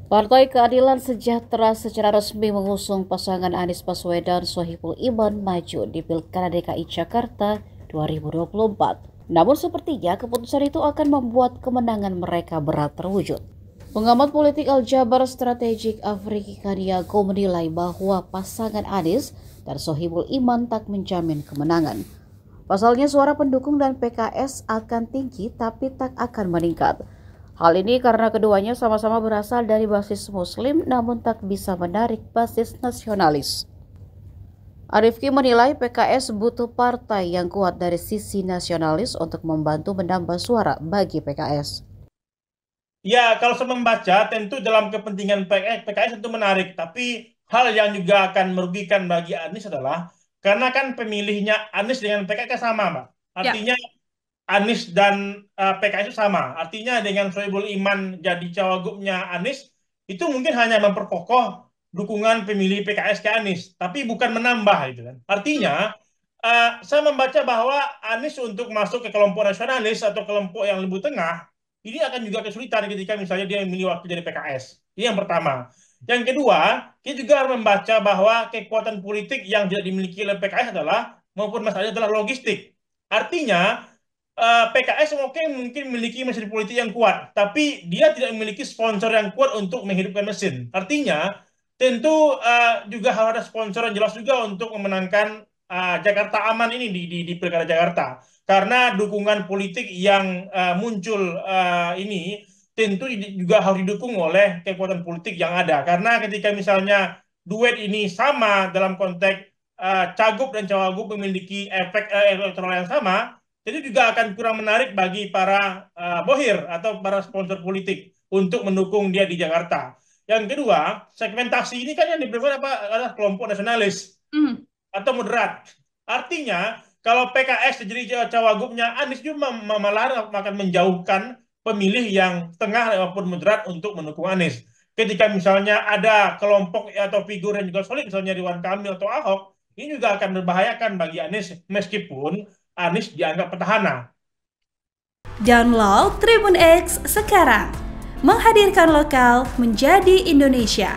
Partai Keadilan Sejahtera secara resmi mengusung pasangan Anies Baswedan Sohibul Iman maju di Pilkada DKI Jakarta 2024. Namun sepertinya keputusan itu akan membuat kemenangan mereka berat terwujud. Pengamat politik Aljabar Strategik Afriki Kadiago menilai bahwa pasangan Anies dan Sohibul Iman tak menjamin kemenangan. Pasalnya suara pendukung dan PKS akan tinggi tapi tak akan meningkat. Hal ini karena keduanya sama-sama berasal dari basis Muslim namun tak bisa menarik basis nasionalis. Arifki menilai PKS butuh partai yang kuat dari sisi nasionalis untuk membantu menambah suara bagi PKS. Ya, kalau saya membaca, tentu dalam kepentingan PKS itu menarik. Tapi hal yang juga akan merugikan bagi Anies adalah, karena kan pemilihnya Anies dengan PKS kan sama, Mbak. Ya, Artinya Anies dan PKS itu sama. Artinya dengan Sohibul Iman jadi cawagupnya Anies, itu mungkin hanya memperkokoh dukungan pemilih PKS ke Anies, tapi bukan menambah itu kan. Artinya, saya membaca bahwa Anies untuk masuk ke kelompok nasionalis atau kelompok yang lebih tengah, ini akan juga kesulitan ketika misalnya dia memilih wakil dari PKS. Ini yang pertama. Yang kedua, kita juga harus membaca bahwa kekuatan politik yang tidak dimiliki oleh PKS adalah, maupun masalahnya adalah logistik. Artinya, PKS mungkin memiliki mesin politik yang kuat, tapi dia tidak memiliki sponsor yang kuat untuk menghidupkan mesin. Artinya, tentu juga harus ada sponsor yang jelas juga untuk memenangkan Jakarta Aman ini di Pilkada Jakarta. Karena dukungan politik yang muncul ini tentu juga harus didukung oleh kekuatan politik yang ada. Karena ketika misalnya duet ini sama dalam konteks cagup dan cawagup memiliki efek elektoral yang sama, itu juga akan kurang menarik bagi para bohir atau para sponsor politik untuk mendukung dia di Jakarta. Yang kedua, segmentasi ini kan yang diberikan adalah kelompok nasionalis mm, atau moderat. Artinya, kalau PKS jadi cawagupnya Anies juga malah akan menjauhkan pemilih yang tengah maupun moderat untuk mendukung Anies. Ketika misalnya ada kelompok atau figur yang juga solid, misalnya Ridwan Kamil atau Ahok, ini juga akan membahayakan bagi Anies meskipun Anies dianggap petahana. download Tribun X sekarang. Menghadirkan lokal menjadi Indonesia.